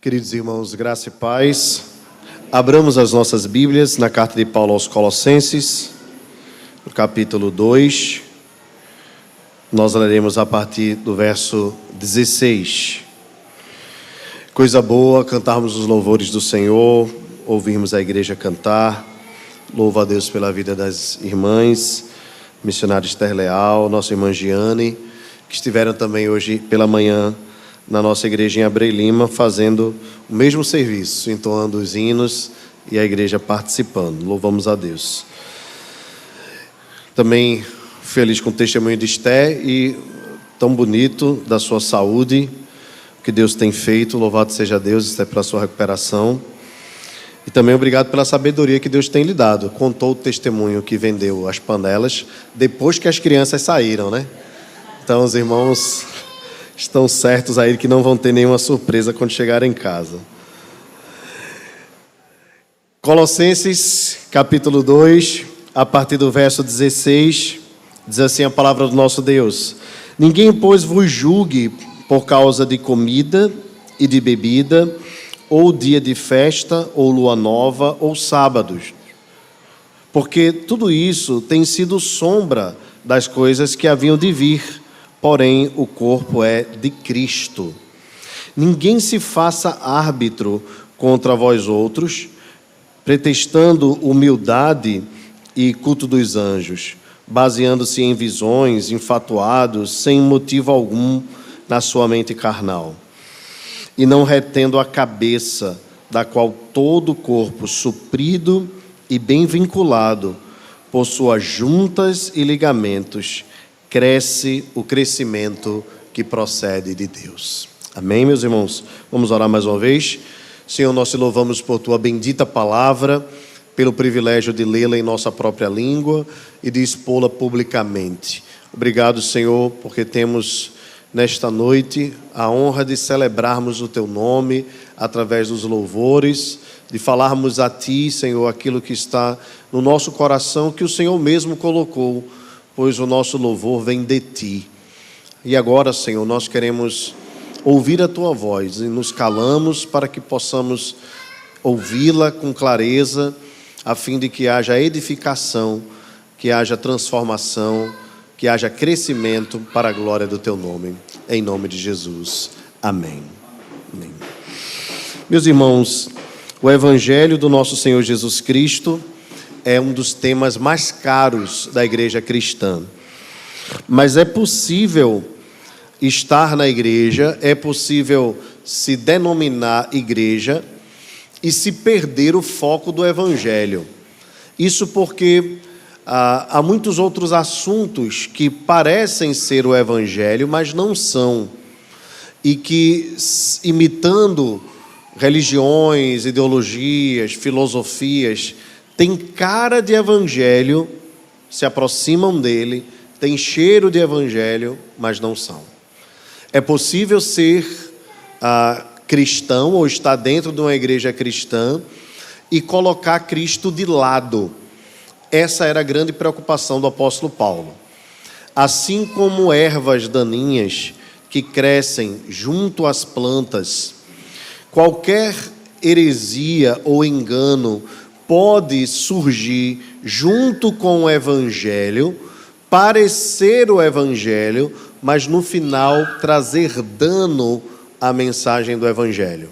Queridos irmãos, graça e paz. Abramos as nossas Bíblias na carta de Paulo aos Colossenses, no capítulo 2. Nós leremos a partir do verso 16. Coisa boa cantarmos os louvores do Senhor, ouvirmos a igreja cantar. Louvo a Deus pela vida das irmãs, missionária Esther Leal, nossa irmã Giane, que estiveram também hoje pela manhã na nossa igreja em Abreu Lima, fazendo o mesmo serviço, entoando os hinos e a igreja participando. Louvamos a Deus. Também feliz com o testemunho de Esther e tão bonito da sua saúde, o que Deus tem feito. Louvado seja Deus, Esther, pela sua recuperação. E também obrigado pela sabedoria que Deus tem lhe dado. Contou o testemunho que vendeu as panelas depois que as crianças saíram, né? Então os irmãos estão certos aí que não vão ter nenhuma surpresa quando chegarem em casa. Colossenses, capítulo 2, a partir do verso 16, diz assim a palavra do nosso Deus: Ninguém, pois, vos julgue por causa de comida e de bebida, ou dia de festa, ou lua nova, ou sábados, porque tudo isso tem sido sombra das coisas que haviam de vir. Porém, o corpo é de Cristo. Ninguém se faça árbitro contra vós outros, pretextando humildade e culto dos anjos, baseando-se em visões, infatuados, sem motivo algum na sua mente carnal, e não retendo a cabeça, da qual todo o corpo, suprido e bem vinculado, por suas juntas e ligamentos, cresce o crescimento que procede de Deus. Amém, meus irmãos? Vamos orar mais uma vez. Senhor, nós te louvamos por tua bendita palavra, pelo privilégio de lê-la em nossa própria língua e de expô-la publicamente. Obrigado, Senhor, porque temos nesta noite a honra de celebrarmos o teu nome através dos louvores, de falarmos a ti, Senhor, aquilo que está no nosso coração, que o Senhor mesmo colocou, pois o nosso louvor vem de ti. E agora, Senhor, nós queremos ouvir a tua voz e nos calamos para que possamos ouvi-la com clareza, a fim de que haja edificação, que haja transformação, que haja crescimento para a glória do teu nome. Em nome de Jesus. Amém. Amém. Meus irmãos, o Evangelho do nosso Senhor Jesus Cristo é um dos temas mais caros da igreja cristã. Mas é possível estar na igreja, é possível se denominar igreja e se perder o foco do Evangelho. Isso porque há muitos outros assuntos que parecem ser o Evangelho, mas não são. E que, imitando religiões, ideologias, filosofias, tem cara de evangelho, se aproximam dele, tem cheiro de evangelho, mas não são. É possível ser cristão ou estar dentro de uma igreja cristã e colocar Cristo de lado. Essa era a grande preocupação do apóstolo Paulo. Assim como ervas daninhas que crescem junto às plantas, qualquer heresia ou engano pode surgir junto com o Evangelho, parecer o Evangelho, mas no final trazer dano à mensagem do Evangelho.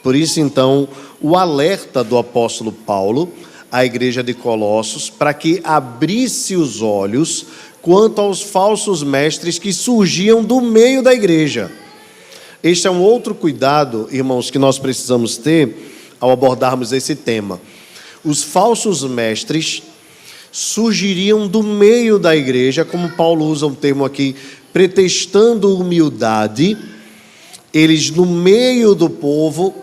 Por isso, então, o alerta do apóstolo Paulo à igreja de Colossos, para que abrisse os olhos quanto aos falsos mestres que surgiam do meio da igreja. Este é um outro cuidado, irmãos, que nós precisamos ter ao abordarmos esse tema. Os falsos mestres surgiriam do meio da igreja, como Paulo usa um termo aqui, pretextando humildade. Eles no meio do povo,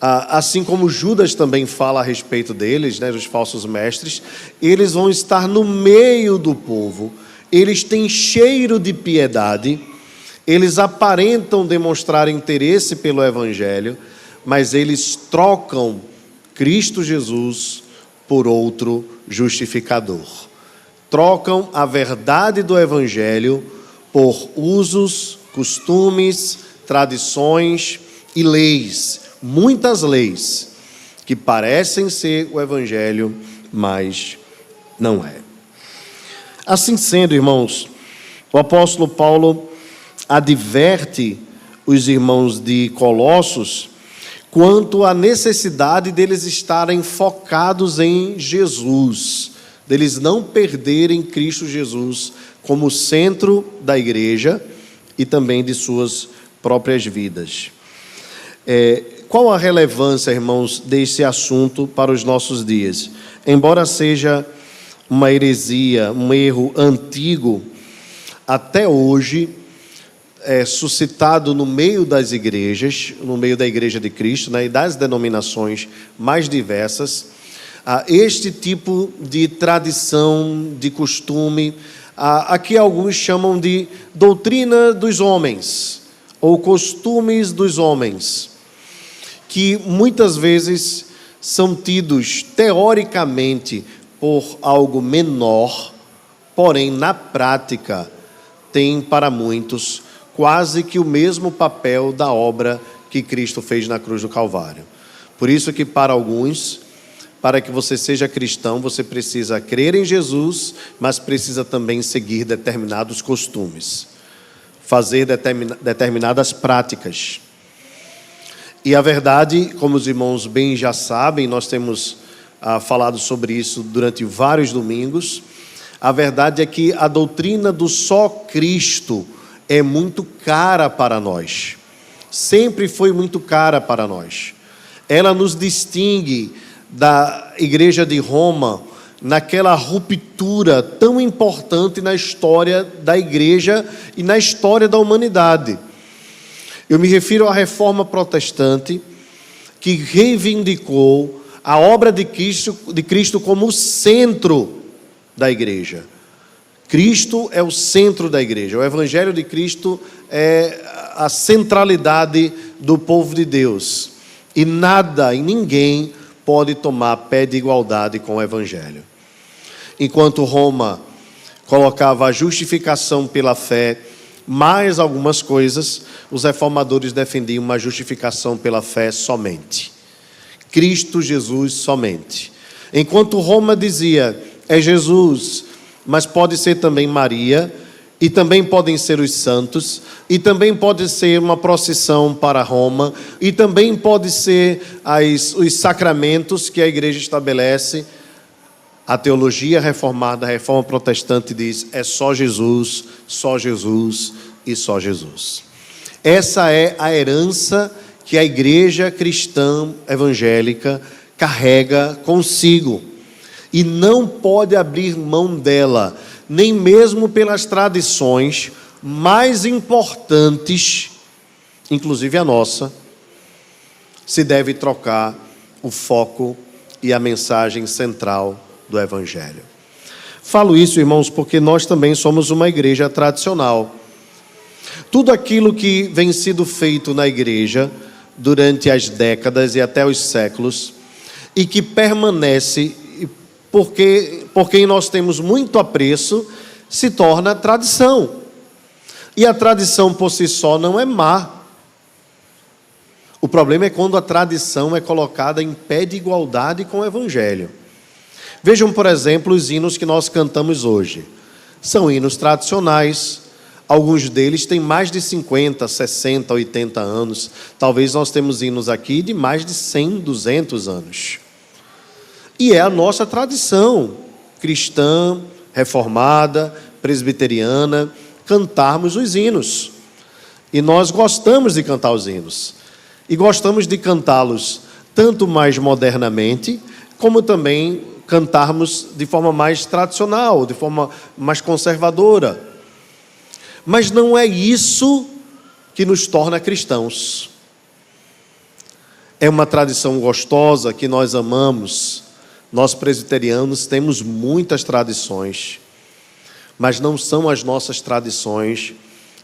assim como Judas também fala a respeito deles, né, dos falsos mestres, eles vão estar no meio do povo, eles têm cheiro de piedade, eles aparentam demonstrar interesse pelo Evangelho, mas eles trocam Cristo Jesus por outro justificador. Trocam a verdade do Evangelho por usos, costumes, tradições e leis, muitas leis, que parecem ser o Evangelho, mas não é. Assim sendo, irmãos, o apóstolo Paulo adverte os irmãos de Colossos quanto à necessidade deles estarem focados em Jesus, deles não perderem Cristo Jesus como centro da igreja e também de suas próprias vidas. Qual a relevância, irmãos, desse assunto para os nossos dias? Embora seja uma heresia, um erro antigo, até hoje é suscitado no meio das igrejas, no meio da Igreja de Cristo, né, e das denominações mais diversas, este tipo de tradição, de costume, aqui alguns chamam de doutrina dos homens, ou costumes dos homens, que muitas vezes são tidos teoricamente por algo menor, porém na prática tem para muitos quase que o mesmo papel da obra que Cristo fez na cruz do Calvário. Por isso que para alguns, para que você seja cristão, você precisa crer em Jesus, mas precisa também seguir determinados costumes, fazer determinadas práticas. E a verdade, como os irmãos bem já sabem, nós temos falado sobre isso durante vários domingos, a verdade é que a doutrina do só Cristo é muito cara para nós, sempre foi muito cara para nós. Ela nos distingue da Igreja de Roma naquela ruptura tão importante na história da Igreja e na história da humanidade. Eu me refiro à Reforma Protestante, que reivindicou a obra de Cristo como o centro da Igreja. Cristo é o centro da Igreja. O Evangelho de Cristo é a centralidade do povo de Deus. E nada e ninguém pode tomar pé de igualdade com o Evangelho. Enquanto Roma colocava a justificação pela fé, mais algumas coisas, os reformadores defendiam uma justificação pela fé somente. Cristo Jesus somente. Enquanto Roma dizia, é Jesus, mas pode ser também Maria, e também podem ser os santos, e também pode ser uma procissão para Roma, e também pode ser os sacramentos que a igreja estabelece. A teologia reformada, a reforma protestante diz, é só Jesus e só Jesus. Essa é a herança que a igreja cristã evangélica carrega consigo. E não pode abrir mão dela, nem mesmo pelas tradições mais importantes, inclusive a nossa, se deve trocar o foco e a mensagem central do Evangelho. Falo isso, irmãos, porque nós também somos uma igreja tradicional. Tudo aquilo que vem sido feito na igreja durante as décadas e até os séculos, e que permanece, por quem nós temos muito apreço, se torna tradição. E a tradição por si só não é má. O problema é quando a tradição é colocada em pé de igualdade com o Evangelho. Vejam, por exemplo, os hinos que nós cantamos hoje. São hinos tradicionais, alguns deles têm mais de 50, 60, 80 anos. Talvez nós temos hinos aqui de mais de 100, 200 anos. E é a nossa tradição cristã, reformada, presbiteriana, cantarmos os hinos. E nós gostamos de cantar os hinos. E gostamos de cantá-los tanto mais modernamente, como também cantarmos de forma mais tradicional, de forma mais conservadora. Mas não é isso que nos torna cristãos. É uma tradição gostosa que nós amamos. Nós presbiterianos temos muitas tradições, mas não são as nossas tradições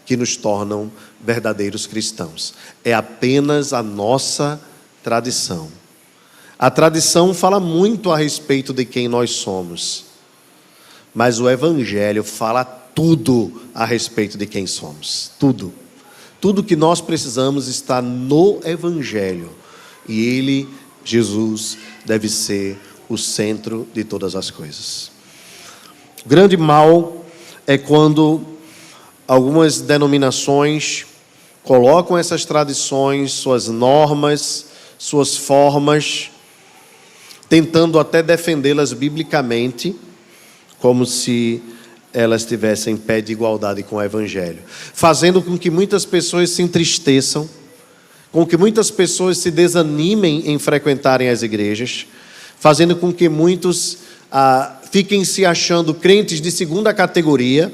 que nos tornam verdadeiros cristãos. É apenas a nossa tradição. A tradição fala muito a respeito de quem nós somos, mas o Evangelho fala tudo a respeito de quem somos. Tudo. Tudo que nós precisamos está no Evangelho. E Ele, Jesus, deve ser o centro de todas as coisas. O grande mal é quando algumas denominações colocam essas tradições, suas normas, suas formas, tentando até defendê-las biblicamente, como se elas tivessem pé de igualdade com o Evangelho, fazendo com que muitas pessoas se entristeçam, com que muitas pessoas se desanimem em frequentarem as igrejas, fazendo com que muitos fiquem se achando crentes de segunda categoria,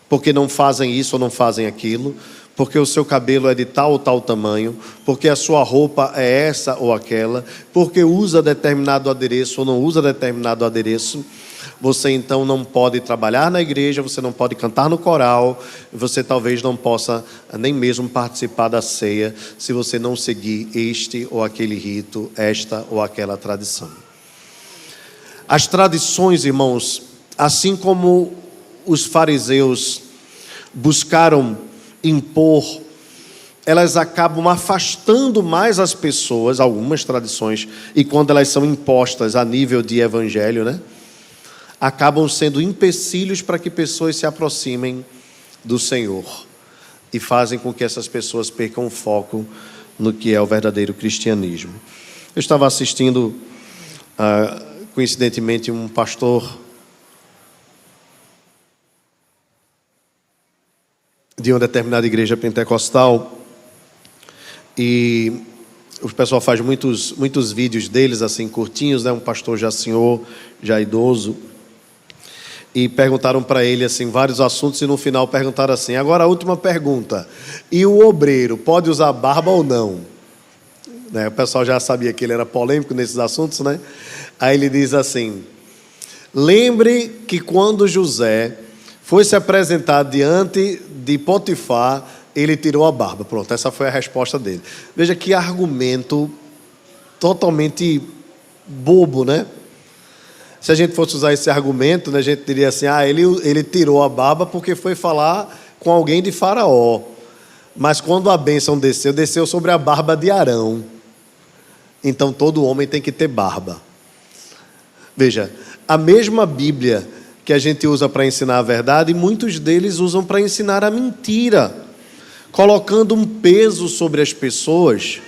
porque não fazem isso ou não fazem aquilo, porque o seu cabelo é de tal ou tal tamanho, porque a sua roupa é essa ou aquela, porque usa determinado adereço ou não usa determinado adereço. Você então não pode trabalhar na igreja, você não pode cantar no coral, você talvez não possa nem mesmo participar da ceia, se você não seguir este ou aquele rito, esta ou aquela tradição. As tradições, irmãos, assim como os fariseus buscaram impor, elas acabam afastando mais as pessoas, algumas tradições, e quando elas são impostas a nível de evangelho, né, acabam sendo empecilhos para que pessoas se aproximem do Senhor e fazem com que essas pessoas percam o foco no que é o verdadeiro cristianismo. Eu estava assistindo, coincidentemente, um pastor de uma determinada igreja pentecostal, e o pessoal faz muitos vídeos deles assim curtinhos, né? Um pastor já senhor, já idoso, e perguntaram para ele assim vários assuntos, e no final perguntaram assim: agora a última pergunta, e o obreiro pode usar barba ou não? Né? O pessoal já sabia que ele era polêmico nesses assuntos, né? Aí ele diz assim: lembre que quando José foi se apresentar diante de Potifar, ele tirou a barba. Pronto, essa foi a resposta dele. Veja que argumento totalmente bobo, né? Se a gente fosse usar esse argumento, né, a gente diria assim: ele tirou a barba porque foi falar com alguém de Faraó. Mas quando a bênção desceu sobre a barba de Arão. Então todo homem tem que ter barba. Veja, a mesma Bíblia que a gente usa para ensinar a verdade, muitos deles usam para ensinar a mentira, colocando um peso sobre as pessoas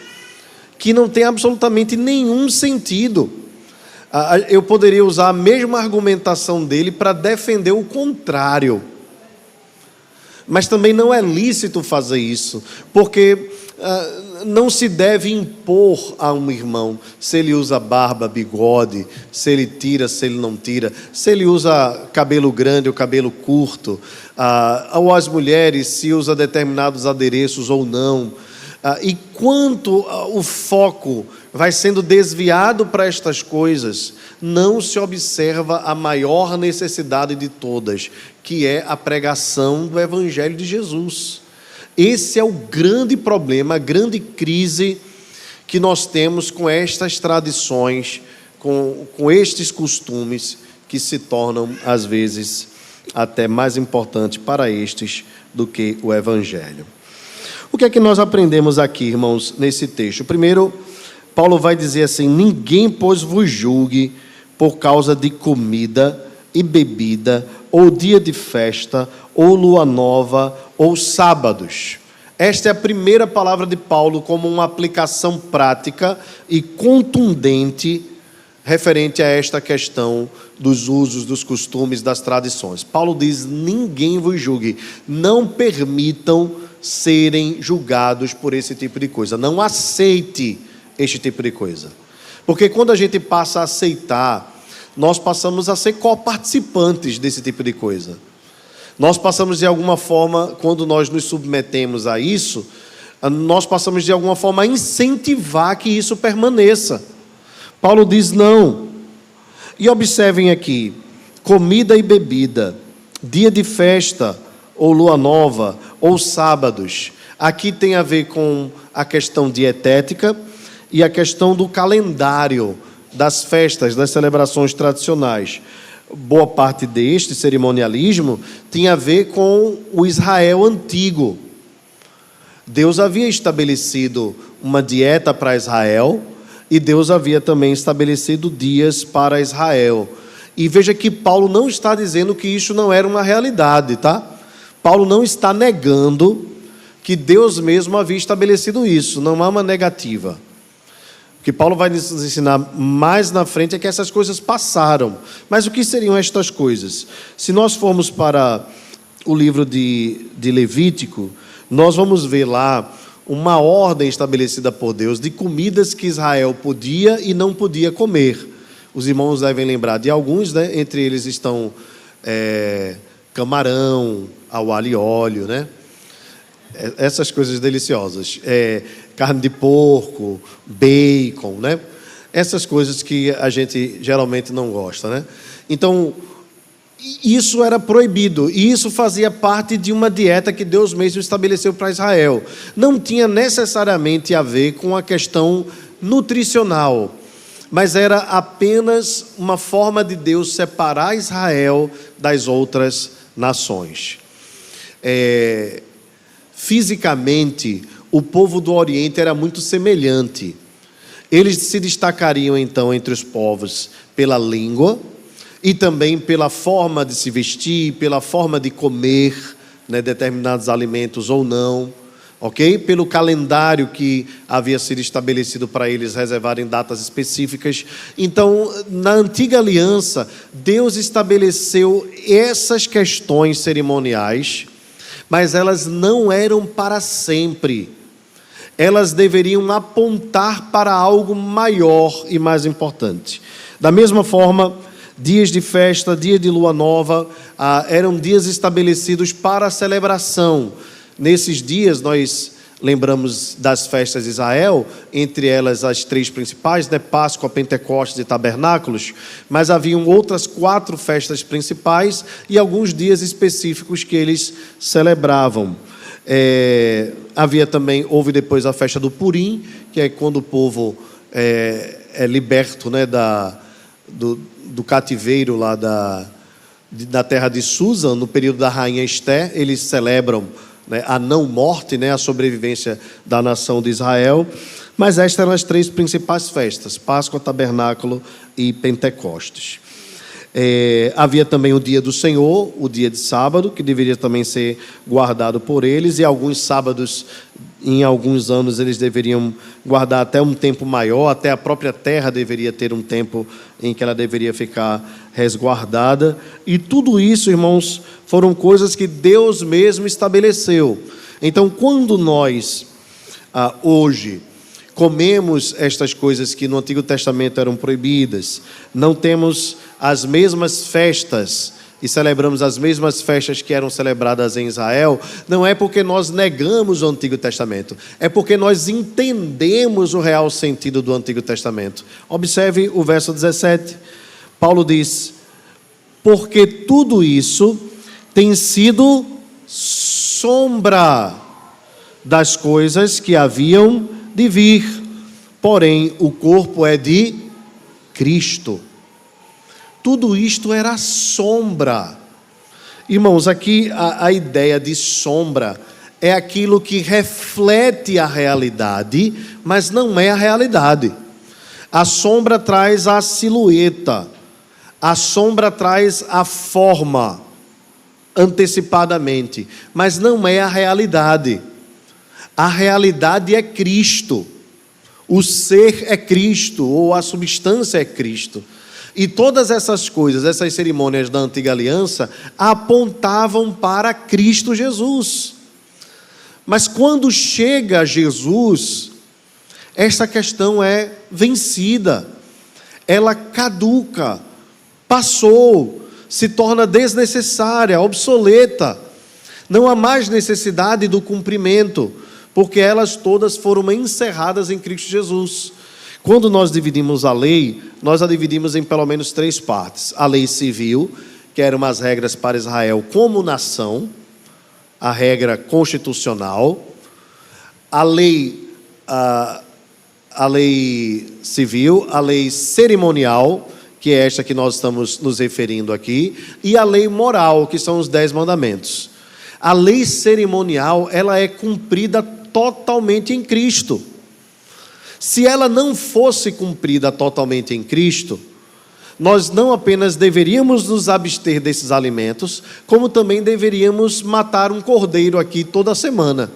que não tem absolutamente nenhum sentido. Eu poderia usar a mesma argumentação dele para defender o contrário, mas também não é lícito fazer isso, porque não se deve impor a um irmão se ele usa barba, bigode, se ele tira, se ele não tira, se ele usa cabelo grande ou cabelo curto, ou as mulheres se usa determinados adereços ou não. E quanto o foco vai sendo desviado para estas coisas, não se observa a maior necessidade de todas, que é a pregação do Evangelho de Jesus. Esse é o grande problema, a grande crise que nós temos com estas tradições, com estes costumes que se tornam, às vezes, até mais importantes para estes do que o Evangelho. O que é que nós aprendemos aqui, irmãos, nesse texto? Primeiro, Paulo vai dizer assim: ninguém, pois, vos julgue por causa de comida e bebida, ou dia de festa, ou lua nova, ou sábados. Esta é a primeira palavra de Paulo como uma aplicação prática e contundente referente a esta questão dos usos, dos costumes, das tradições. Paulo diz: ninguém vos julgue, não permitam serem julgados por esse tipo de coisa, não aceite este tipo de coisa, porque quando a gente passa a aceitar, nós passamos a ser coparticipantes desse tipo de coisa. Nós passamos de alguma forma, quando nós nos submetemos a isso, nós passamos de alguma forma a incentivar que isso permaneça. Paulo diz não. E observem aqui: comida e bebida, dia de festa, ou lua nova, ou sábados. Aqui tem a ver com a questão dietética, e a questão do calendário das festas, das celebrações tradicionais. Boa parte deste cerimonialismo tinha a ver com o Israel antigo. Deus havia estabelecido uma dieta para Israel e Deus havia também estabelecido dias para Israel. E veja que Paulo não está dizendo que isso não era uma realidade, tá? Paulo não está negando que Deus mesmo havia estabelecido isso, não há uma negativa. O que Paulo vai nos ensinar mais na frente é que essas coisas passaram. Mas o que seriam estas coisas? Se nós formos para o livro de Levítico, nós vamos ver lá uma ordem estabelecida por Deus de comidas que Israel podia e não podia comer. Os irmãos devem lembrar de alguns, né? Entre eles estão camarão, ao alho e óleo, né? Essas coisas deliciosas, carne de porco, bacon, né? Essas coisas que a gente geralmente não gosta, né? Então, isso era proibido, e isso fazia parte de uma dieta que Deus mesmo estabeleceu para Israel. Não tinha necessariamente a ver com a questão nutricional, mas era apenas uma forma de Deus separar Israel das outras nações. Fisicamente, o povo do Oriente era muito semelhante. Eles se destacariam, então, entre os povos pela língua e também pela forma de se vestir, pela forma de comer, né, determinados alimentos ou não, ok? Pelo calendário que havia sido estabelecido para eles reservarem datas específicas. Então, na antiga aliança, Deus estabeleceu essas questões cerimoniais, mas elas não eram para sempre. Elas deveriam apontar para algo maior e mais importante. Da mesma forma, dias de festa, dia de lua nova, eram dias estabelecidos para a celebração. Nesses dias, nós lembramos das festas de Israel, entre elas as 3 principais, né? Páscoa, Pentecostes e Tabernáculos, mas haviam outras 4 festas principais e alguns dias específicos que eles celebravam. Houve depois a festa do Purim, que é quando o povo é liberto, né, do cativeiro lá da terra de Susa, no período da rainha Esté. Eles celebram, né, a não morte, né, a sobrevivência da nação de Israel. Mas estas eram as 3 principais festas: Páscoa, Tabernáculo e Pentecostes. Havia também o dia do Senhor, o dia de sábado, que deveria também ser guardado por eles, e alguns sábados, em alguns anos, eles deveriam guardar até um tempo maior, até a própria terra deveria ter um tempo em que ela deveria ficar resguardada. E tudo isso, irmãos, foram coisas que Deus mesmo estabeleceu. Então, quando nós, hoje, comemos estas coisas que no Antigo Testamento eram proibidas, não temos as mesmas festas e celebramos as mesmas festas que eram celebradas em Israel, não é porque nós negamos o Antigo Testamento, é porque nós entendemos o real sentido do Antigo Testamento. Observe o verso 17. Paulo diz: porque tudo isso tem sido sombra das coisas que haviam de vir, porém o corpo é de Cristo. Tudo isto era sombra. Irmãos, aqui a ideia de sombra é aquilo que reflete a realidade, mas não é a realidade. A sombra traz a silhueta, a sombra traz a forma antecipadamente, mas não é a realidade. A realidade é Cristo. O ser é Cristo, ou a substância é Cristo. E todas essas coisas, essas cerimônias da antiga aliança, apontavam para Cristo Jesus. Mas quando chega Jesus, essa questão é vencida. Ela caduca, passou, se torna desnecessária, obsoleta. Não há mais necessidade do cumprimento, porque elas todas foram encerradas em Cristo Jesus. Quando nós dividimos a lei, nós a dividimos em pelo menos 3 partes. A lei civil, que eram as regras para Israel como nação, a regra constitucional. A lei a lei civil, a lei cerimonial, que é esta que nós estamos nos referindo aqui, e a lei moral, que são os 10 mandamentos. A lei cerimonial, ela é cumprida totalmente em Cristo. Se ela não fosse cumprida totalmente em Cristo, nós não apenas deveríamos nos abster desses alimentos, como também deveríamos matar um cordeiro aqui toda semana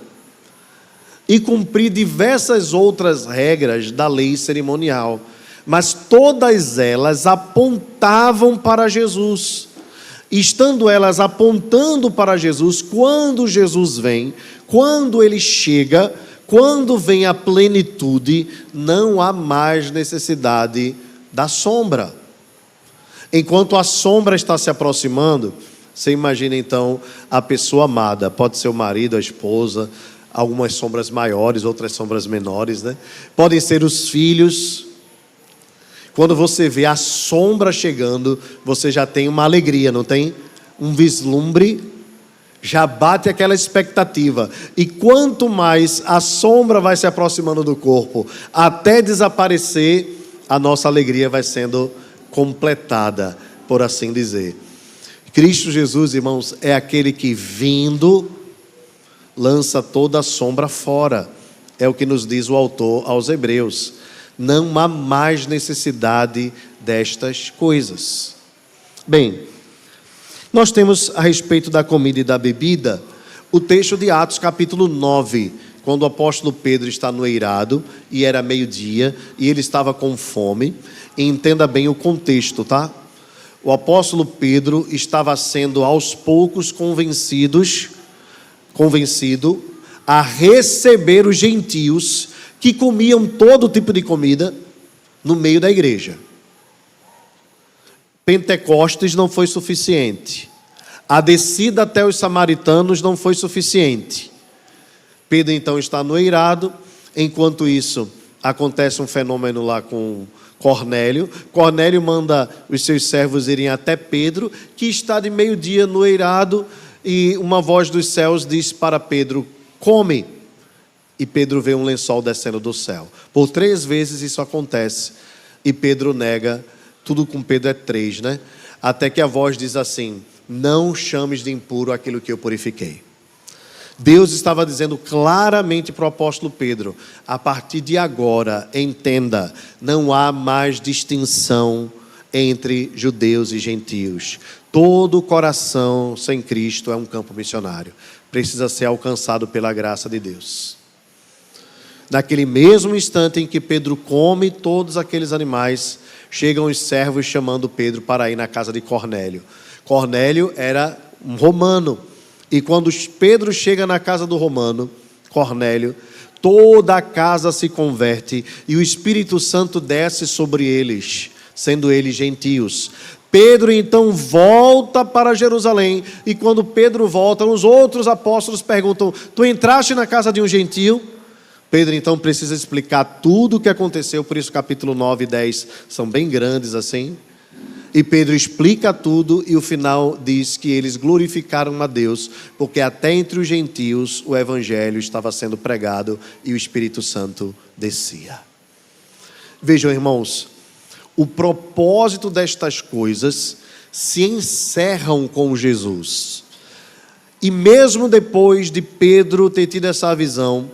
e cumprir diversas outras regras da lei cerimonial. Mas todas elas apontavam para Jesus. Estando elas apontando para Jesus, quando Jesus vem, quando ele chega, quando vem a plenitude, não há mais necessidade da sombra. Enquanto a sombra está se aproximando, você imagina então a pessoa amada, pode ser o marido, a esposa, algumas sombras maiores, outras sombras menores, né? Podem ser os filhos. Quando você vê a sombra chegando, você já tem uma alegria, não tem? Um vislumbre, já bate aquela expectativa. E quanto mais a sombra vai se aproximando do corpo, até desaparecer, a nossa alegria vai sendo completada, por assim dizer. Cristo Jesus, irmãos, é aquele que vindo lança toda a sombra fora. É o que nos diz o autor aos Hebreus. Não há mais necessidade destas coisas. Bem, nós temos a respeito da comida e da bebida, o texto de Atos capítulo 9, quando o apóstolo Pedro está no eirado, e era meio-dia, e ele estava com fome. E entenda bem o contexto, tá? O apóstolo Pedro estava sendo aos poucos convencido a receber os gentios que comiam todo tipo de comida no meio da igreja. Pentecostes não foi suficiente. A descida até os samaritanos não foi suficiente. Pedro então está no eirado. Enquanto isso, acontece um fenômeno lá com Cornélio. Cornélio manda os seus servos irem até Pedro, que está de meio-dia no eirado, e uma voz dos céus diz para Pedro: come. E Pedro vê um lençol descendo do céu. Por 3 vezes isso acontece. E Pedro nega. Tudo com Pedro é 3, né? Até que a voz diz assim: não chames de impuro aquilo que eu purifiquei. Deus estava dizendo claramente para o apóstolo Pedro: a partir de agora, entenda, não há mais distinção entre judeus e gentios. Todo coração sem Cristo é um campo missionário. Precisa ser alcançado pela graça de Deus. Naquele mesmo instante em que Pedro come todos aqueles animais, chegam os servos chamando Pedro para ir na casa de Cornélio. Cornélio era um romano. E quando Pedro chega na casa do romano, Cornélio, toda a casa se converte e o Espírito Santo desce sobre eles, sendo eles gentios. Pedro então volta para Jerusalém, e quando Pedro volta, os outros apóstolos perguntam: tu entraste na casa de um gentio? Pedro então precisa explicar tudo o que aconteceu, por isso capítulo 9 e 10 são bem grandes assim. E Pedro explica tudo, e o final diz que eles glorificaram a Deus, porque até entre os gentios o evangelho estava sendo pregado e o Espírito Santo descia. Vejam, irmãos, o propósito destas coisas se encerram com Jesus. E mesmo depois de Pedro ter tido essa visão,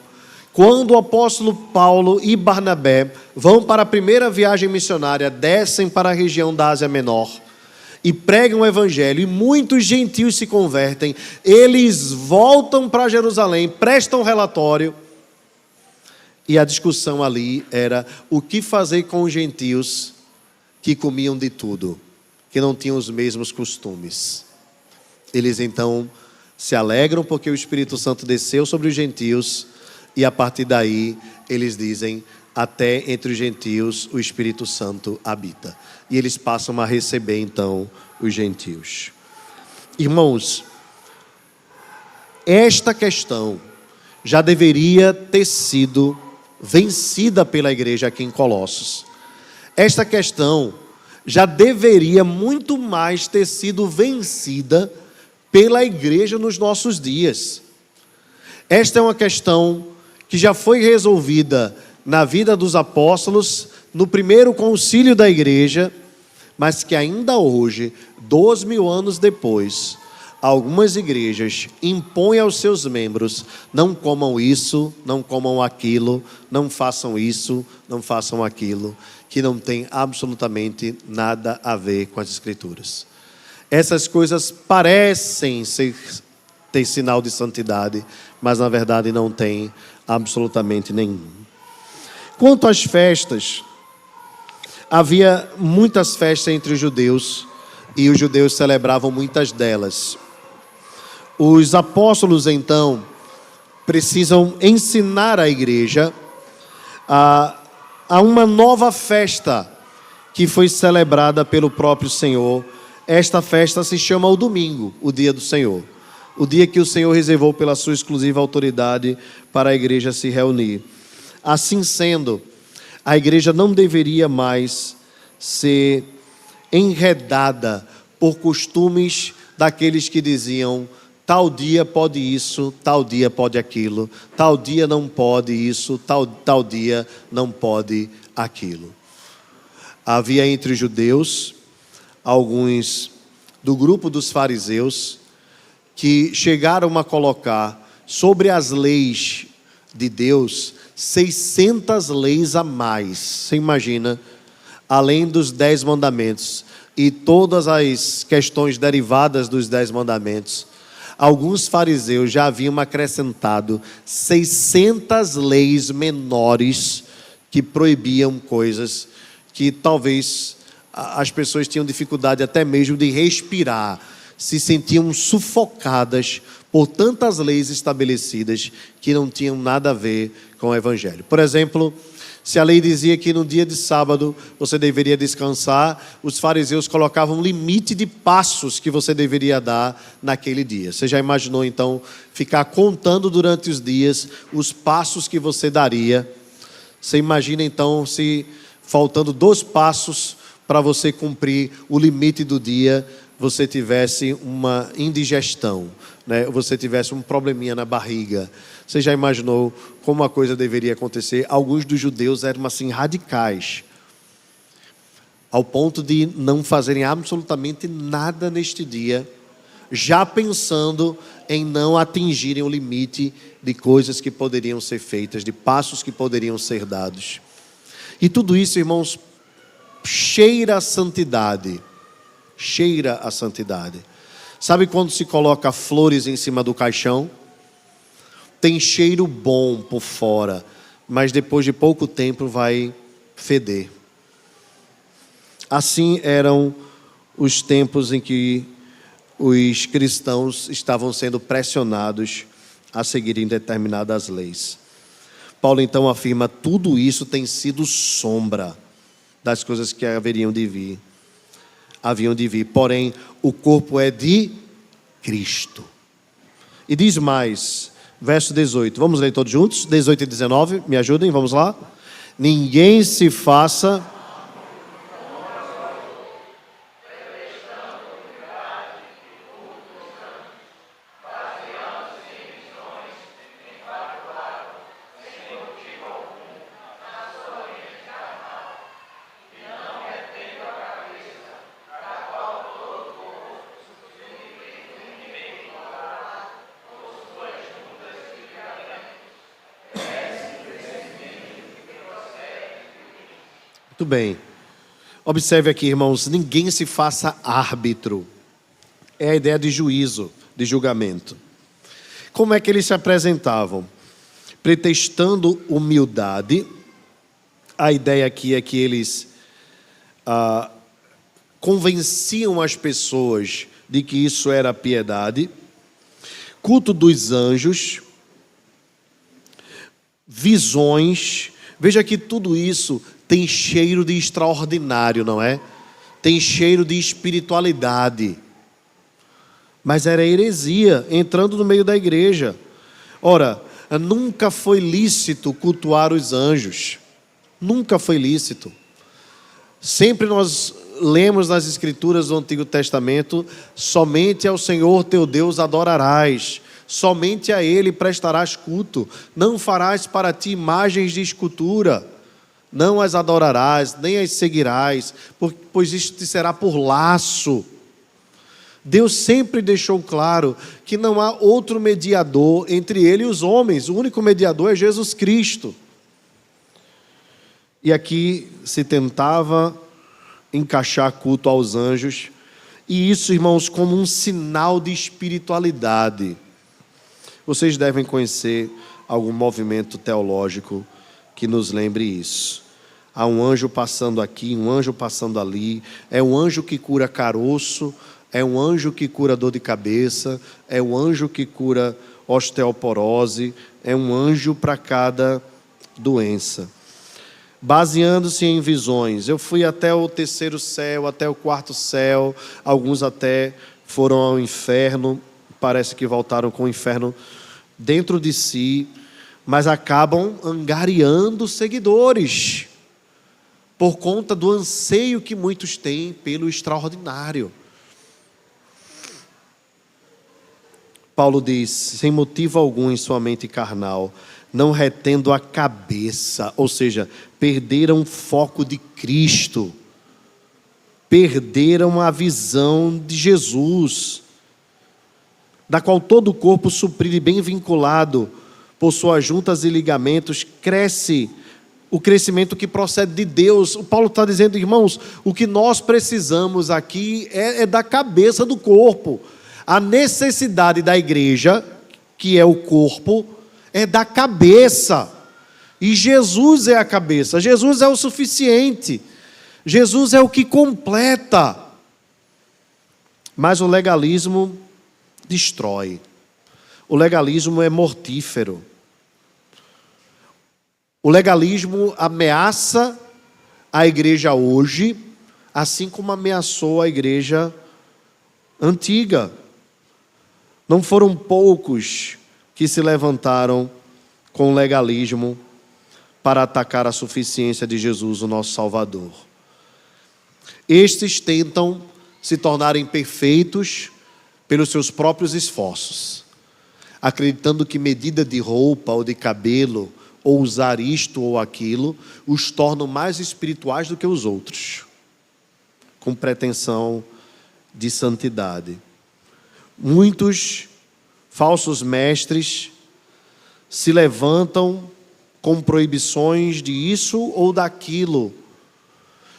quando o apóstolo Paulo e Barnabé vão para a primeira viagem missionária, descem para a região da Ásia Menor e pregam o evangelho, e muitos gentios se convertem, eles voltam para Jerusalém, prestam relatório, e a discussão ali era o que fazer com os gentios que comiam de tudo, que não tinham os mesmos costumes. Eles então se alegram porque o Espírito Santo desceu sobre os gentios, e a partir daí eles dizem: até entre os gentios o Espírito Santo habita. E eles passam a receber então os gentios. Irmãos, esta questão já deveria ter sido vencida pela igreja aqui em Colossos. Esta questão já deveria muito mais ter sido vencida pela igreja nos nossos dias. Esta é uma questão que já foi resolvida na vida dos apóstolos, no primeiro concílio da igreja, mas que ainda hoje, 2000 anos depois, algumas igrejas impõem aos seus membros: não comam isso, não comam aquilo, não façam isso, não façam aquilo, que não tem absolutamente nada a ver com as Escrituras. Essas coisas parecem ter sinal de santidade, mas na verdade não tem absolutamente nenhum. Quanto às festas, havia muitas festas entre os judeus, e os judeus celebravam muitas delas. Os apóstolos, então, precisam ensinar a igreja a uma nova festa que foi celebrada pelo próprio Senhor. Esta festa se chama o domingo, o dia do Senhor. O dia que o Senhor reservou pela sua exclusiva autoridade para a igreja se reunir. Assim sendo, a igreja não deveria mais ser enredada por costumes daqueles que diziam: tal dia pode isso, tal dia pode aquilo, tal dia não pode isso, tal dia não pode aquilo. Havia entre os judeus alguns do grupo dos fariseus que chegaram a colocar sobre as leis de Deus 600 leis a mais. Você imagina, além dos 10 mandamentos e todas as questões derivadas dos 10 mandamentos, alguns fariseus já haviam acrescentado 600 leis menores que proibiam coisas que talvez as pessoas tinham dificuldade até mesmo de respirar, se sentiam sufocadas por tantas leis estabelecidas que não tinham nada a ver com o Evangelho. Por exemplo, se a lei dizia que no dia de sábado você deveria descansar, os fariseus colocavam um limite de passos que você deveria dar naquele dia. Você já imaginou então ficar contando durante os dias os passos que você daria? Você imagina então se faltando 2 passos para você cumprir o limite do dia, você tivesse uma indigestão, né? Você tivesse um probleminha na barriga. Você já imaginou como a coisa deveria acontecer? Alguns dos judeus eram assim radicais, ao ponto de não fazerem absolutamente nada neste dia, já pensando em não atingirem o limite de coisas que poderiam ser feitas, de passos que poderiam ser dados. E tudo isso, irmãos, cheira a santidade. Cheira a santidade. Sabe quando se coloca flores em cima do caixão? Tem cheiro bom por fora, mas depois de pouco tempo vai feder. Assim eram os tempos em que os cristãos estavam sendo pressionados a seguirem determinadas leis. Paulo então afirma: tudo isso tem sido sombra das coisas que haviam de vir. Porém, o corpo é de Cristo. E diz mais, verso 18. Vamos ler todos juntos? 18 e 19, me ajudem, vamos lá. Ninguém se faça... Muito bem. Observe aqui, irmãos, ninguém se faça árbitro. É a ideia de juízo, de julgamento. Como é que eles se apresentavam? Pretextando humildade. A ideia aqui é que eles convenciam as pessoas de que isso era piedade. Culto dos anjos. Visões. Veja que tudo isso tem cheiro de extraordinário, não é? Tem cheiro de espiritualidade. Mas era heresia entrando no meio da igreja. Ora, nunca foi lícito cultuar os anjos. Nunca foi lícito. Sempre nós lemos nas Escrituras do Antigo Testamento: somente ao Senhor teu Deus adorarás, somente a Ele prestarás culto. Não farás para ti imagens de escultura, não as adorarás, nem as seguirás, pois isto te será por laço. Deus sempre deixou claro que não há outro mediador entre Ele e os homens. O único mediador é Jesus Cristo. E aqui se tentava encaixar culto aos anjos, e isso, irmãos, como um sinal de espiritualidade. Vocês devem conhecer algum movimento teológico que nos lembre isso. Há um anjo passando aqui, um anjo passando ali, é um anjo que cura caroço, é um anjo que cura dor de cabeça, é um anjo que cura osteoporose, é um anjo para cada doença. Baseando-se em visões, eu fui até o 3º céu, até o 4º céu, alguns até foram ao inferno, parece que voltaram com o inferno dentro de si, mas acabam angariando seguidores, por conta do anseio que muitos têm pelo extraordinário. Paulo diz, sem motivo algum em sua mente carnal, não retendo a cabeça, ou seja, perderam o foco de Cristo, perderam a visão de Jesus, da qual todo o corpo suprido e bem vinculado, por suas juntas e ligamentos, cresce o crescimento que procede de Deus. O Paulo está dizendo, irmãos, o que nós precisamos aqui é da cabeça do corpo. A necessidade da igreja, que é o corpo, é da cabeça. E Jesus é a cabeça. Jesus é o suficiente. Jesus é o que completa. Mas o legalismo destrói. O legalismo é mortífero. O legalismo ameaça a igreja hoje, assim como ameaçou a igreja antiga. Não foram poucos que se levantaram com legalismo para atacar a suficiência de Jesus, o nosso Salvador. Estes tentam se tornarem perfeitos pelos seus próprios esforços, acreditando que medida de roupa ou de cabelo, ou usar isto ou aquilo, os tornam mais espirituais do que os outros, com pretensão de santidade. Muitos falsos mestres se levantam com proibições de isso ou daquilo,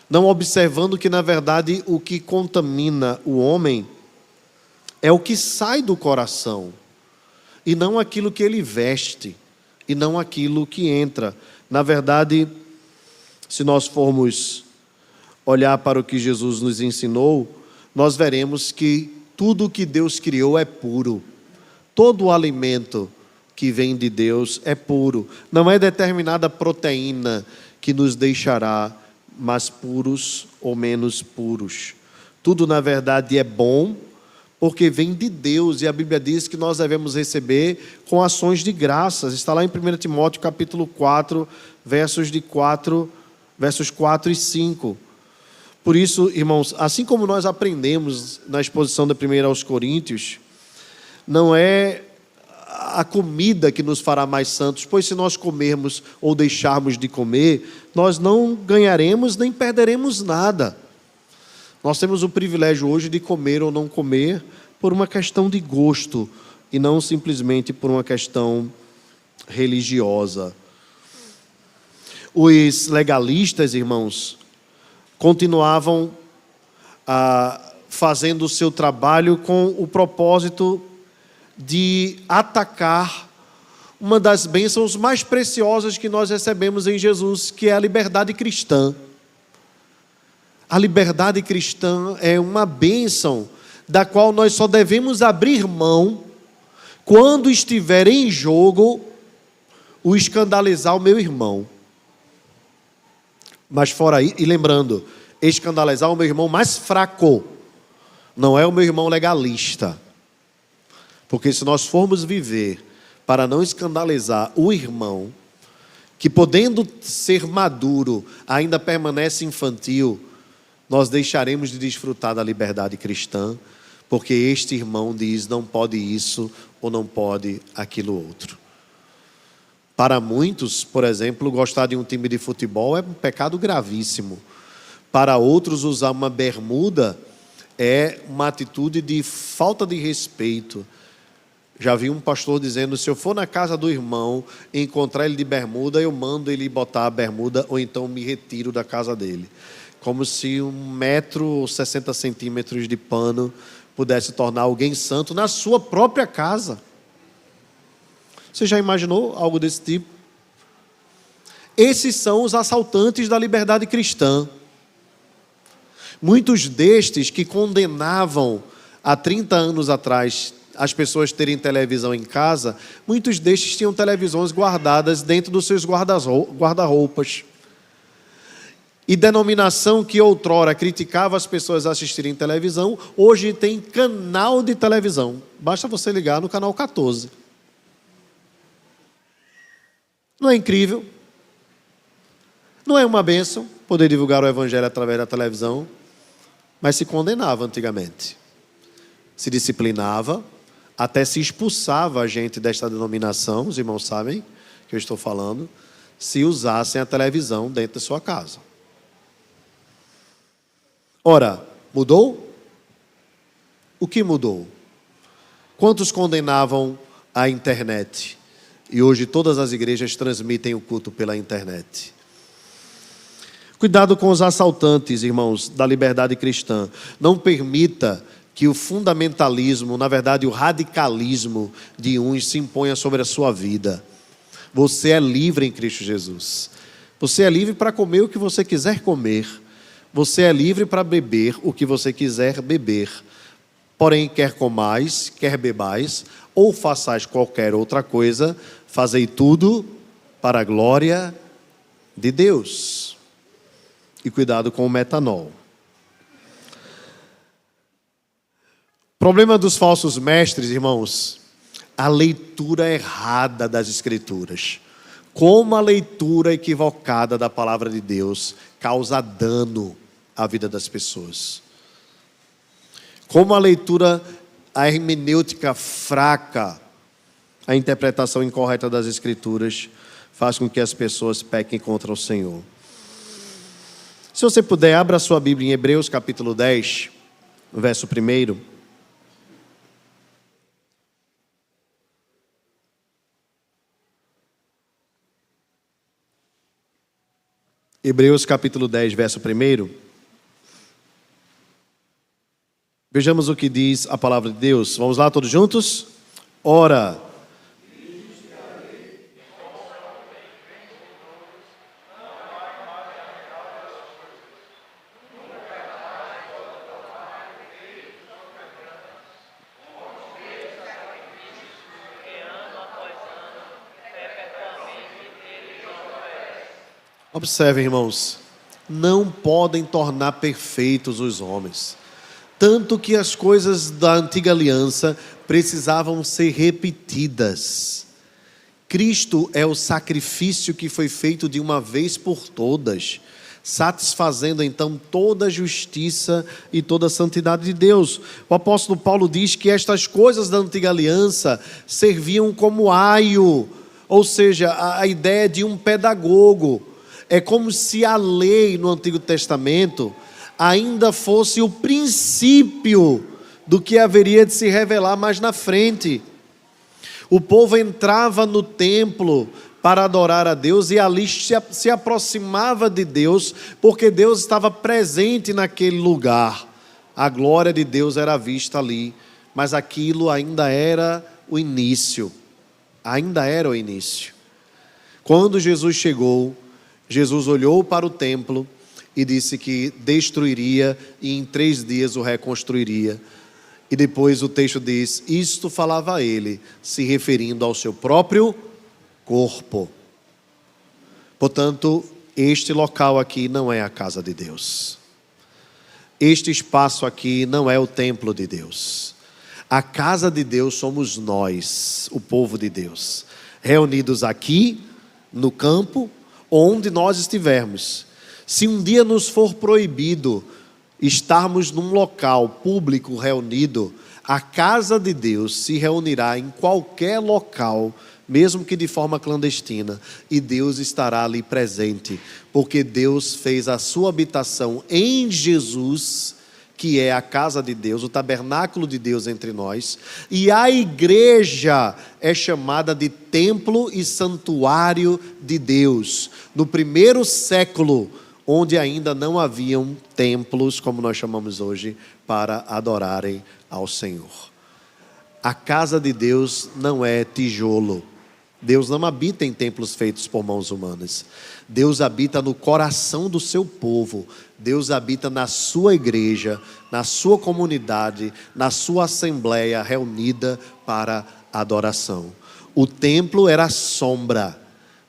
não observando que, na verdade, o que contamina o homem é o que sai do coração, e não aquilo que ele veste, e não aquilo que entra. Na verdade, se nós formos olhar para o que Jesus nos ensinou, nós veremos que tudo o que Deus criou é puro. Todo o alimento que vem de Deus é puro. Não é determinada proteína que nos deixará mais puros ou menos puros. Tudo, na verdade, é bom, porque vem de Deus, e a Bíblia diz que nós devemos receber com ações de graças. Está lá em 1 Timóteo capítulo 4, versos 4 e 5. Por isso, irmãos, assim como nós aprendemos na exposição da 1 aos Coríntios, não é a comida que nos fará mais santos, pois se nós comermos ou deixarmos de comer, nós não ganharemos nem perderemos nada. Nós temos o privilégio hoje de comer ou não comer por uma questão de gosto e não simplesmente por uma questão religiosa. Os legalistas, irmãos, continuavam fazendo o seu trabalho com o propósito de atacar uma das bênçãos mais preciosas que nós recebemos em Jesus, que é a liberdade cristã. A liberdade cristã é uma bênção da qual nós só devemos abrir mão quando estiver em jogo o escandalizar o meu irmão. Mas fora aí, e lembrando, escandalizar o meu irmão mais fraco, não é o meu irmão legalista. Porque se nós formos viver para não escandalizar o irmão, que podendo ser maduro, ainda permanece infantil, nós deixaremos de desfrutar da liberdade cristã, porque este irmão diz não pode isso ou não pode aquilo outro. Para muitos, por exemplo, gostar de um time de futebol é um pecado gravíssimo. Para outros, usar uma bermuda é uma atitude de falta de respeito. Já vi um pastor dizendo, se eu for na casa do irmão e encontrar ele de bermuda, eu mando ele botar a bermuda ou então me retiro da casa dele. Como se 1,60 m de pano pudesse tornar alguém santo na sua própria casa. Você já imaginou algo desse tipo? Esses são os assaltantes da liberdade cristã. Muitos destes que condenavam há 30 anos atrás as pessoas terem televisão em casa, muitos destes tinham televisões guardadas dentro dos seus guarda-roupas. E denominação que outrora criticava as pessoas assistirem televisão, hoje tem canal de televisão. Basta você ligar no canal 14. Não é incrível? Não é uma bênção poder divulgar o evangelho através da televisão? Mas se condenava antigamente. Se disciplinava, até se expulsava a gente desta denominação, os irmãos sabem que eu estou falando, se usassem a televisão dentro da sua casa. Ora, mudou? O que mudou? Quantos condenavam a internet? E hoje todas as igrejas transmitem o culto pela internet. Cuidado com os assaltantes, irmãos, da liberdade cristã. Não permita que o fundamentalismo, na verdade o radicalismo de uns se imponha sobre a sua vida. Você é livre em Cristo Jesus. Você é livre para comer o que você quiser comer. Você é livre para beber o que você quiser beber. Porém, quer comais, quer bebais, ou façais qualquer outra coisa, fazei tudo para a glória de Deus. E cuidado com o metanol. Problema dos falsos mestres, irmãos, a leitura errada das Escrituras. Como a leitura equivocada da palavra de Deus causa dano à vida das pessoas. Como a leitura, a hermenêutica fraca, a interpretação incorreta das Escrituras faz com que as pessoas pequem contra o Senhor. Se você puder, abra sua Bíblia em Hebreus capítulo 10, verso 1. Hebreus capítulo 10, verso 1. Vejamos o que diz a palavra de Deus. Vamos lá todos juntos? Ora, observem, irmãos, não podem tornar perfeitos os homens. Tanto que as coisas da antiga aliança precisavam ser repetidas. Cristo é o sacrifício que foi feito de uma vez por todas, satisfazendo então toda a justiça e toda a santidade de Deus. O apóstolo Paulo diz que estas coisas da antiga aliança serviam como aio, ou seja, a ideia de um pedagogo. É como se a lei no Antigo Testamento ainda fosse o princípio do que haveria de se revelar mais na frente. O povo entrava no templo para adorar a Deus e ali se aproximava de Deus, porque Deus estava presente naquele lugar. A glória de Deus era vista ali, mas aquilo ainda era o início. Ainda era o início. Quando Jesus chegou, Jesus olhou para o templo e disse que destruiria e em 3 dias o reconstruiria. E depois o texto diz, isto falava a ele, se referindo ao seu próprio corpo. Portanto, este local aqui não é a casa de Deus. Este espaço aqui não é o templo de Deus. A casa de Deus somos nós, o povo de Deus, reunidos aqui no campo, onde nós estivermos. Se um dia nos for proibido estarmos num local público reunido, a casa de Deus se reunirá em qualquer local, mesmo que de forma clandestina, e Deus estará ali presente, porque Deus fez a sua habitação em Jesus, que é a casa de Deus, o tabernáculo de Deus entre nós, e a igreja é chamada de templo e santuário de Deus. No primeiro século, onde ainda não haviam templos, como nós chamamos hoje, para adorarem ao Senhor. A casa de Deus não é tijolo. Deus não habita em templos feitos por mãos humanas. Deus habita no coração do seu povo. Deus habita na sua igreja, na sua comunidade, na sua assembleia reunida para adoração. O templo era sombra,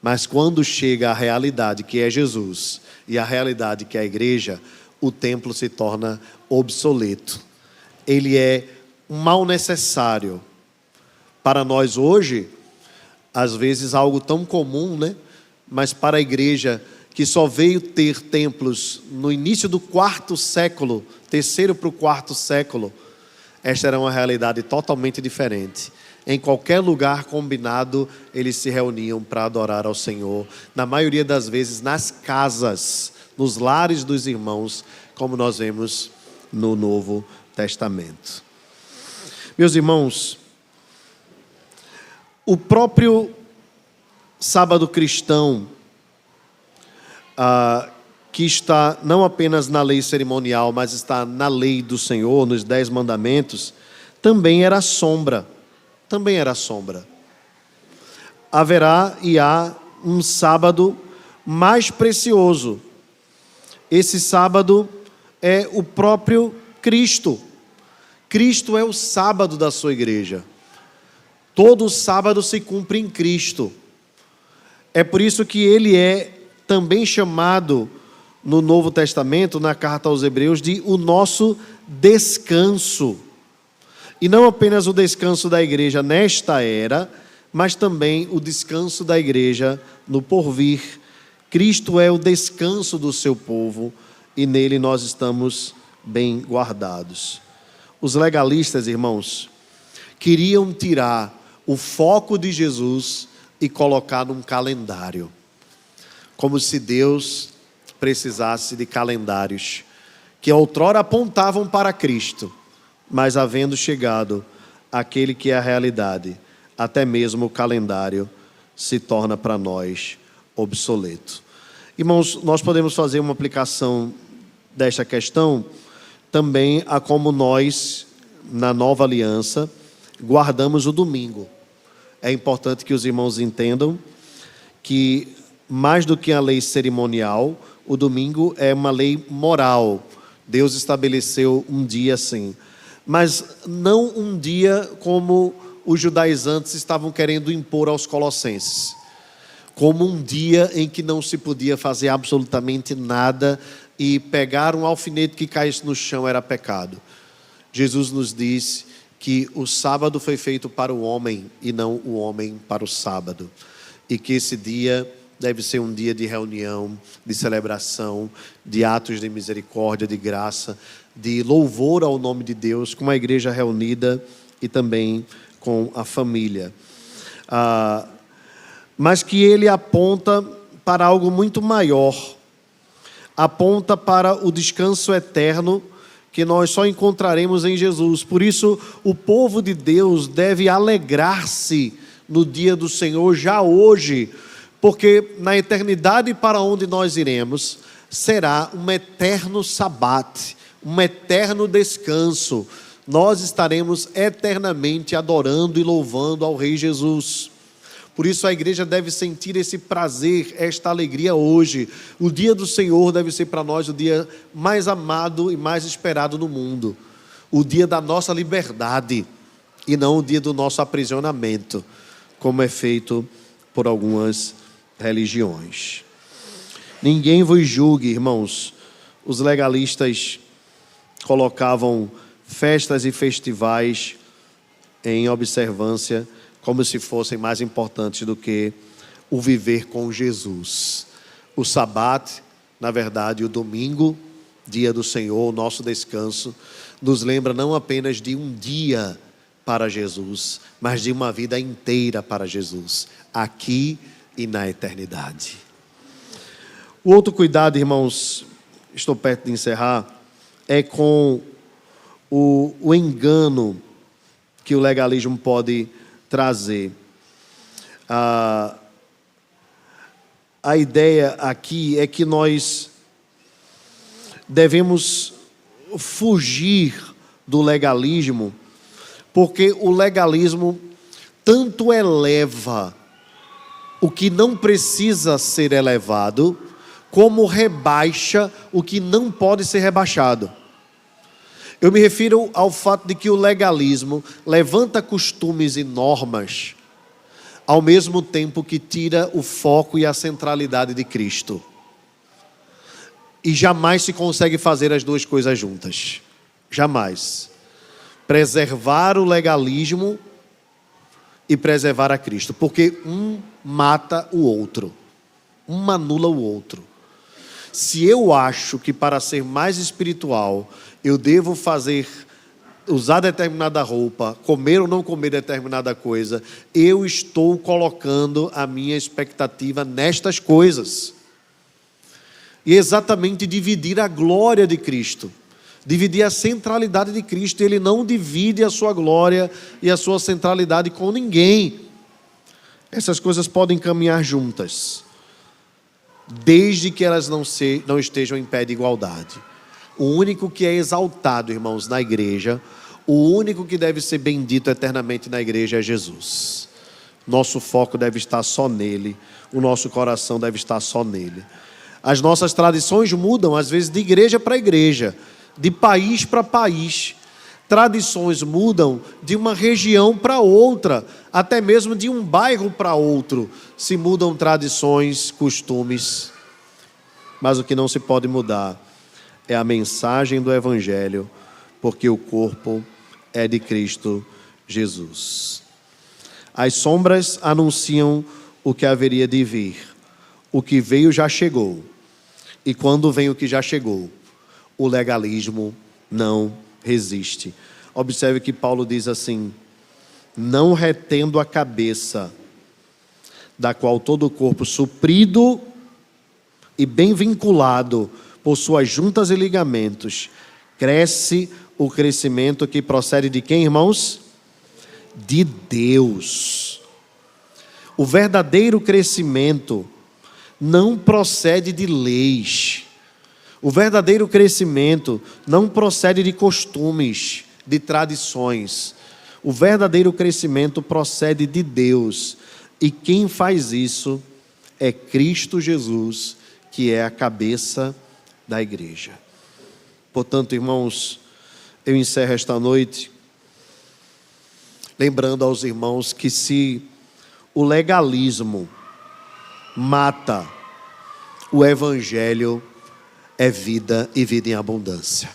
mas quando chega a realidade que é Jesus e a realidade que é a igreja, o templo se torna obsoleto. Ele é um mal necessário. Para nós hoje, às vezes algo tão comum, né? Mas para a igreja que só veio ter templos no início do quarto século, terceiro para o quarto século, esta era uma realidade totalmente diferente. Em qualquer lugar combinado, eles se reuniam para adorar ao Senhor. Na maioria das vezes, nas casas, nos lares dos irmãos, como nós vemos no Novo Testamento. Meus irmãos, o próprio sábado cristão, que está não apenas na lei cerimonial, mas está na lei do Senhor, nos 10 mandamentos, também era sombra. Também era sombra. Haverá e há um sábado mais precioso. Esse sábado é o próprio Cristo. Cristo é o sábado da sua igreja. Todo sábado se cumpre em Cristo. É por isso que ele é também chamado no Novo Testamento, na carta aos Hebreus, de o nosso descanso. E não apenas o descanso da igreja nesta era, mas também o descanso da igreja no porvir. Cristo é o descanso do seu povo e nele nós estamos bem guardados. Os legalistas, irmãos, queriam tirar o foco de Jesus e colocar num calendário. Como se Deus precisasse de calendários que outrora apontavam para Cristo, mas havendo chegado aquele que é a realidade, até mesmo o calendário se torna para nós obsoleto. Irmãos, nós podemos fazer uma aplicação desta questão também a como nós, na nova aliança, guardamos o domingo. É importante que os irmãos entendam que, mais do que a lei cerimonial, o domingo é uma lei moral. Deus estabeleceu um dia assim, mas não um dia como os judaizantes estavam querendo impor aos colossenses, como um dia em que não se podia fazer absolutamente nada e pegar um alfinete que caísse no chão era pecado. Jesus nos disse que o sábado foi feito para o homem e não o homem para o sábado, e que esse dia deve ser um dia de reunião, de celebração, de atos de misericórdia, de graça, de louvor ao nome de Deus, com a igreja reunida e também com a família. Mas que ele aponta para algo muito maior, aponta para o descanso eterno que nós só encontraremos em Jesus. Por isso, o povo de Deus deve alegrar-se no dia do Senhor já hoje, porque na eternidade para onde nós iremos, será um eterno sabate, um eterno descanso. Nós estaremos eternamente adorando e louvando ao Rei Jesus. Por isso a igreja deve sentir esse prazer, esta alegria hoje. O dia do Senhor deve ser para nós o dia mais amado e mais esperado no mundo. O dia da nossa liberdade e não o dia do nosso aprisionamento, como é feito por algumas religiões. Ninguém vos julgue, irmãos. Os legalistas colocavam festas e festivais em observância como se fossem mais importantes do que o viver com Jesus. O sabate, na verdade, o domingo, dia do Senhor, o nosso descanso, nos lembra não apenas de um dia para Jesus, mas de uma vida inteira para Jesus, aqui e na eternidade. O outro cuidado, irmãos, estou perto de encerrar, é com o engano que o legalismo pode trazer. A ideia aqui é que nós devemos fugir do legalismo, porque o legalismo tanto eleva o que não precisa ser elevado, como rebaixa o que não pode ser rebaixado. Eu me refiro ao fato de que o legalismo levanta costumes e normas, ao mesmo tempo que tira o foco e a centralidade de Cristo. E jamais se consegue fazer as duas coisas juntas. Jamais. Preservar o legalismo e preservar a Cristo. Porque um mata o outro. Um anula o outro. Se eu acho que para ser mais espiritual, eu devo usar determinada roupa, comer ou não comer determinada coisa, eu estou colocando a minha expectativa nestas coisas. E exatamente dividir a glória de Cristo, dividir a centralidade de Cristo. Ele não divide a sua glória e a sua centralidade com ninguém. Essas coisas podem caminhar juntas, desde que elas não estejam em pé de igualdade. O único que é exaltado, irmãos, na igreja, o único que deve ser bendito eternamente na igreja é Jesus. Nosso foco deve estar só nele, o nosso coração deve estar só nele. As nossas tradições mudam, às vezes, de igreja para igreja, de país para país. Tradições mudam de uma região para outra, até mesmo de um bairro para outro. Se mudam tradições, costumes. Mas o que não se pode mudar é a mensagem do Evangelho, porque o corpo é de Cristo Jesus. As sombras anunciam o que haveria de vir. O que veio já chegou. E quando vem o que já chegou, o legalismo não resiste. Observe que Paulo diz assim: não retendo a cabeça, da qual todo o corpo suprido e bem vinculado por suas juntas e ligamentos, cresce o crescimento que procede de quem, irmãos? De Deus. O verdadeiro crescimento não procede de leis. O verdadeiro crescimento não procede de costumes, de tradições. O verdadeiro crescimento procede de Deus. E quem faz isso é Cristo Jesus, que é a cabeça da igreja. Portanto, irmãos, eu encerro esta noite lembrando aos irmãos que se o legalismo mata, o Evangelho é vida e vida em abundância.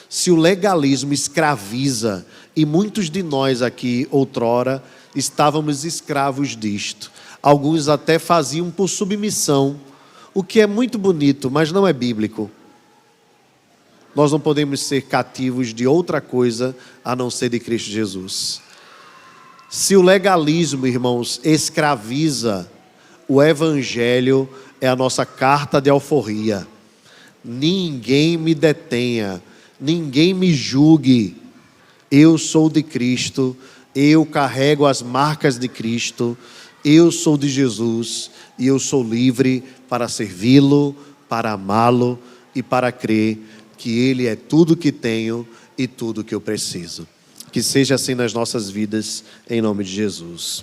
Se o legalismo escraviza, e muitos de nós aqui outrora estávamos escravos disto, alguns até faziam por submissão, o que é muito bonito, mas não é bíblico. Nós não podemos ser cativos de outra coisa a não ser de Cristo Jesus. Se o legalismo, irmãos, escraviza, o Evangelho é a nossa carta de alforria. Ninguém me detenha, ninguém me julgue. Eu sou de Cristo, eu carrego as marcas de Cristo, eu sou de Jesus e eu sou livre para servi-lo, para amá-lo e para crer que Ele é tudo que tenho e tudo que eu preciso. Que seja assim nas nossas vidas, em nome de Jesus.